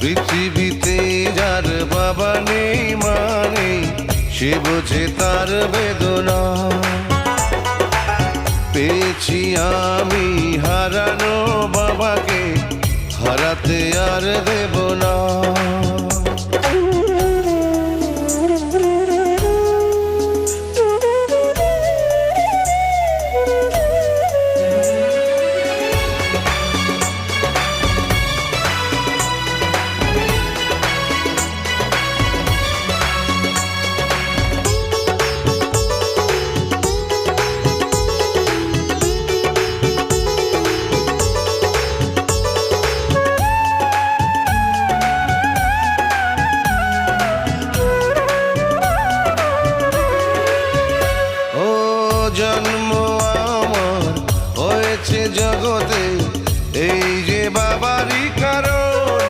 পৃথিবীতে যার বাবা নেই মা নেই, সে বোঝে তার বেদনা। পেয়েছি আমি হারানো বাবাকে, হারাতে আর দেব না।